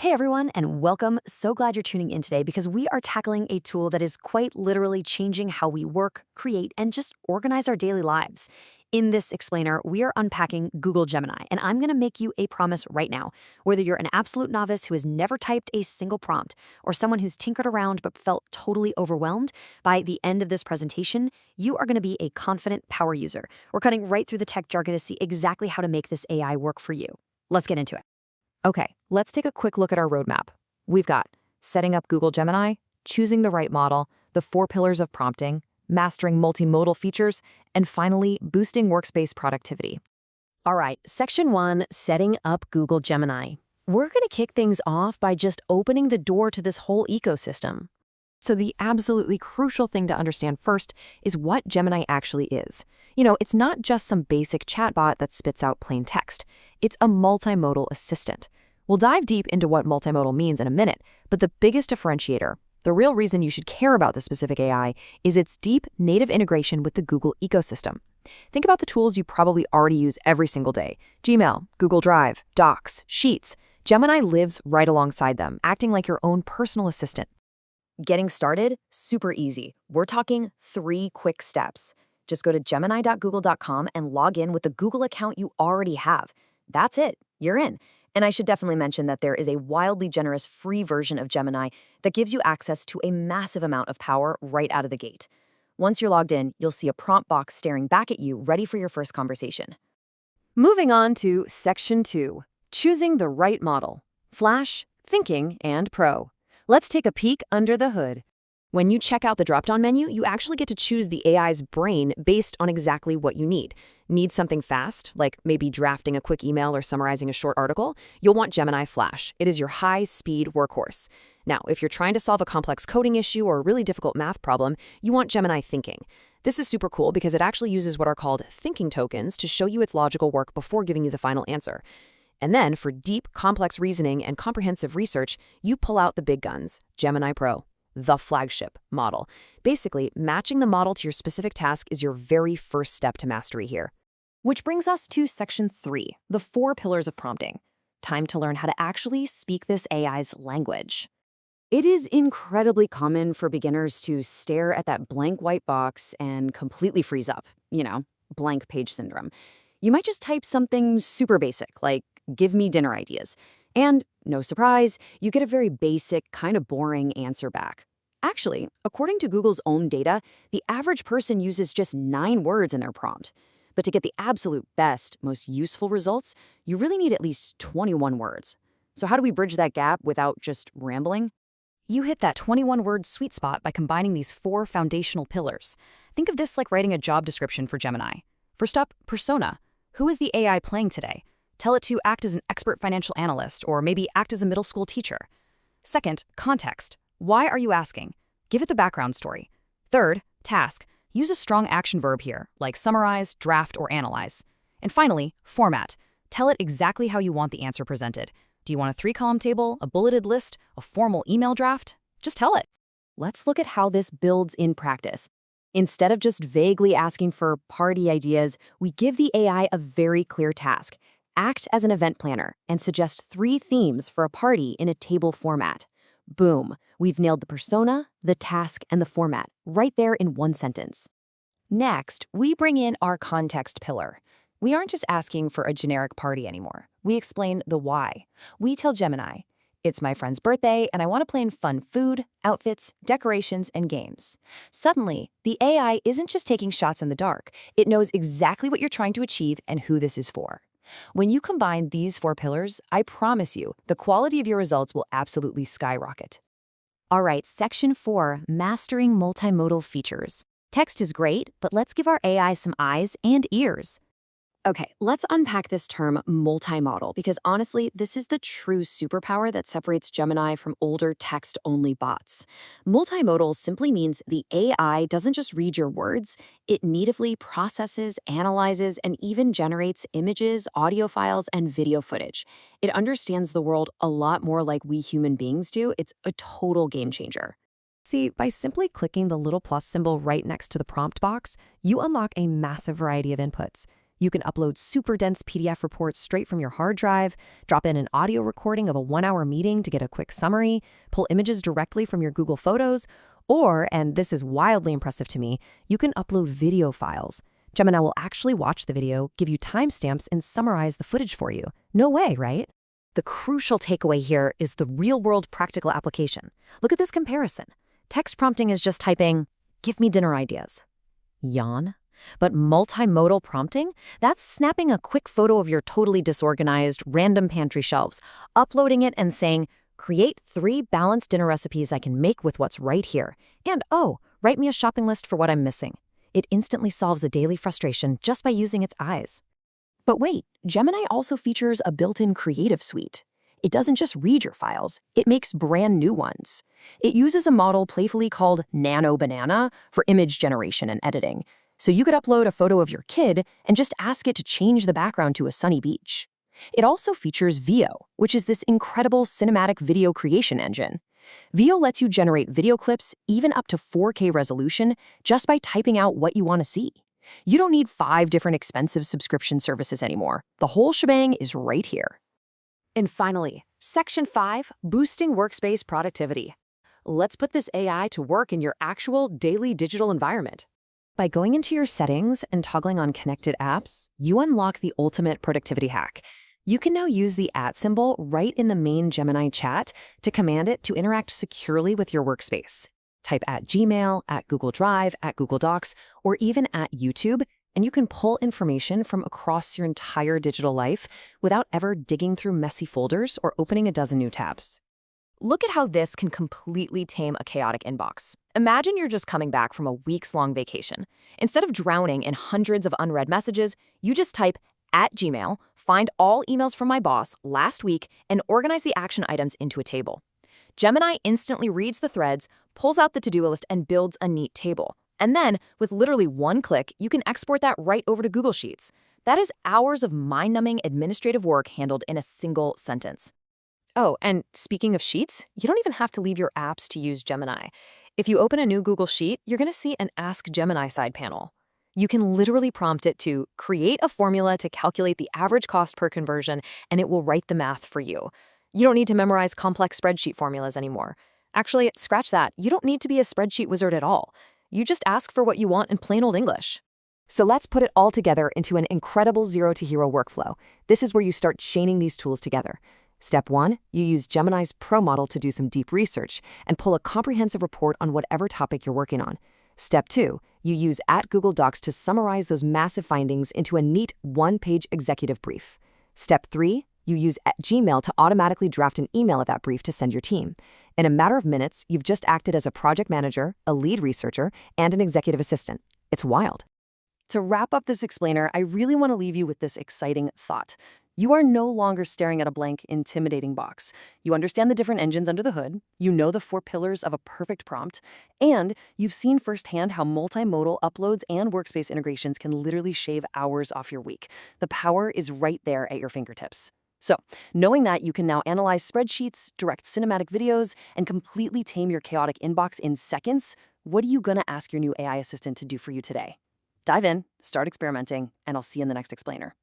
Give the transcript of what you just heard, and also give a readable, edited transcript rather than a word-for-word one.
Hey everyone, and welcome. So glad you're tuning in today because we are tackling a tool that is quite literally changing how we work, create, and just organize our daily lives. In this explainer, we are unpacking Google Gemini, and I'm going to make you a promise right now. Whether you're an absolute novice who has never typed a single prompt, or someone who's tinkered around but felt totally overwhelmed, by the end of this presentation, you are going to be a confident power user. We're cutting right through the tech jargon to see exactly how to make this AI work for you. Let's get into it. Okay, let's take a quick look at our roadmap. We've got setting up Google Gemini, choosing the right model, the 4 pillars of prompting, mastering multimodal features, and finally, boosting workspace productivity. All right, Section 1, setting up Google Gemini. We're going to kick things off by just opening the door to this whole ecosystem. So the absolutely crucial thing to understand first is what Gemini actually is. It's not just some basic chatbot that spits out plain text. It's a multimodal assistant. We'll dive deep into what multimodal means in a minute, but the biggest differentiator, the real reason you should care about this specific AI, is its deep native integration with the Google ecosystem. Think about the tools you probably already use every single day: Gmail, Google Drive, Docs, Sheets. Gemini lives right alongside them, acting like your own personal assistant. Getting started? Super easy. We're talking 3 quick steps. Just go to gemini.google.com and log in with the Google account you already have. That's it. You're in. And I should definitely mention that there is a wildly generous free version of Gemini that gives you access to a massive amount of power right out of the gate. Once you're logged in, you'll see a prompt box staring back at you, ready for your first conversation. Moving on to Section 2, choosing the right model. Flash, Thinking, and Pro. Let's take a peek under the hood. When you check out the drop-down menu, you actually get to choose the AI's brain based on exactly what you need. Need something fast, like maybe drafting a quick email or summarizing a short article? You'll want Gemini Flash. It is your high-speed workhorse. Now, if you're trying to solve a complex coding issue or a really difficult math problem, you want Gemini Thinking. This is super cool because it actually uses what are called thinking tokens to show you its logical work before giving you the final answer. And then, for deep, complex reasoning and comprehensive research, you pull out the big guns, Gemini Pro, the flagship model. Basically, matching the model to your specific task is your very first step to mastery here. Which brings us to Section 3, the 4 pillars of prompting. Time to learn how to actually speak this AI's language. It is incredibly common for beginners to stare at that blank white box and completely freeze up. Blank page syndrome. You might just type something super basic, like, "Give me dinner ideas." And, no surprise, you get a very basic, kind of boring answer back. Actually, according to Google's own data, the average person uses just 9 words in their prompt. But to get the absolute best, most useful results, you really need at least 21 words. So how do we bridge that gap without just rambling? You hit that 21-word sweet spot by combining these 4 foundational pillars. Think of this like writing a job description for Gemini. First up, persona. Who is the AI playing today? Tell it to act as an expert financial analyst or maybe act as a middle school teacher. Second, context. Why are you asking? Give it the background story. Third, task. Use a strong action verb here, like summarize, draft, or analyze. And finally, format. Tell it exactly how you want the answer presented. Do you want a 3-column table, a bulleted list, a formal email draft? Just tell it. Let's look at how this builds in practice. Instead of just vaguely asking for party ideas, we give the AI a very clear task. Act as an event planner and suggest 3 themes for a party in a table format. Boom, we've nailed the persona, the task, and the format, right there in one sentence. Next, we bring in our context pillar. We aren't just asking for a generic party anymore. We explain the why. We tell Gemini, "It's my friend's birthday, and I want to plan fun food, outfits, decorations, and games." Suddenly, the AI isn't just taking shots in the dark. It knows exactly what you're trying to achieve and who this is for. When you combine these 4 pillars, I promise you, the quality of your results will absolutely skyrocket. All right, Section 4, mastering multimodal features. Text is great, but let's give our AI some eyes and ears. Okay, let's unpack this term multimodal because honestly, this is the true superpower that separates Gemini from older text-only bots. Multimodal simply means the AI doesn't just read your words, it natively processes, analyzes, and even generates images, audio files, and video footage. It understands the world a lot more like we human beings do. It's a total game changer. See, by simply clicking the little plus symbol right next to the prompt box, you unlock a massive variety of inputs. You can upload super dense PDF reports straight from your hard drive, drop in an audio recording of a 1-hour meeting to get a quick summary, pull images directly from your Google Photos, or, and this is wildly impressive to me, you can upload video files. Gemini will actually watch the video, give you timestamps, and summarize the footage for you. No way, right? The crucial takeaway here is the real-world practical application. Look at this comparison. Text prompting is just typing, "Give me dinner ideas." Yawn. But multimodal prompting? That's snapping a quick photo of your totally disorganized, random pantry shelves, uploading it and saying, "Create 3 balanced dinner recipes I can make with what's right here. And oh, write me a shopping list for what I'm missing." It instantly solves a daily frustration just by using its eyes. But wait, Gemini also features a built-in creative suite. It doesn't just read your files, it makes brand new ones. It uses a model playfully called Nano Banana for image generation and editing. So you could upload a photo of your kid and just ask it to change the background to a sunny beach. It also features Veo, which is this incredible cinematic video creation engine. Veo lets you generate video clips even up to 4K resolution just by typing out what you want to see. You don't need 5 different expensive subscription services anymore. The whole shebang is right here. And finally, Section 5, Boosting Workspace Productivity. Let's put this AI to work in your actual daily digital environment. By going into your settings and toggling on connected apps, you unlock the ultimate productivity hack. You can now use the @ symbol right in the main Gemini chat to command it to interact securely with your workspace. Type @Gmail, @Google Drive, @Google Docs, or even @YouTube, and you can pull information from across your entire digital life without ever digging through messy folders or opening a dozen new tabs. Look at how this can completely tame a chaotic inbox. Imagine you're just coming back from a weeks-long vacation. Instead of drowning in hundreds of unread messages, you just type @Gmail, find all emails from my boss last week, and organize the action items into a table. Gemini instantly reads the threads, pulls out the to-do list, and builds a neat table. And then, with literally one click, you can export that right over to Google Sheets. That is hours of mind-numbing administrative work handled in a single sentence. Oh, and speaking of Sheets, you don't even have to leave your apps to use Gemini. If you open a new Google Sheet, you're going to see an Ask Gemini side panel. You can literally prompt it to create a formula to calculate the average cost per conversion, and it will write the math for you. You don't need to memorize complex spreadsheet formulas anymore. Actually, scratch that. You don't need to be a spreadsheet wizard at all. You just ask for what you want in plain old English. So let's put it all together into an incredible zero-to-hero workflow. This is where you start chaining these tools together. Step 1, you use Gemini's Pro model to do some deep research and pull a comprehensive report on whatever topic you're working on. Step 2, you use @Google Docs to summarize those massive findings into a neat one-page executive brief. Step 3, you use @Gmail to automatically draft an email of that brief to send your team. In a matter of minutes, you've just acted as a project manager, a lead researcher, and an executive assistant. It's wild. To wrap up this explainer, I really want to leave you with this exciting thought. You are no longer staring at a blank, intimidating box. You understand the different engines under the hood, you know the 4 pillars of a perfect prompt, and you've seen firsthand how multimodal uploads and workspace integrations can literally shave hours off your week. The power is right there at your fingertips. So, knowing that you can now analyze spreadsheets, direct cinematic videos, and completely tame your chaotic inbox in seconds, what are you going to ask your new AI assistant to do for you today? Dive in, start experimenting, and I'll see you in the next explainer.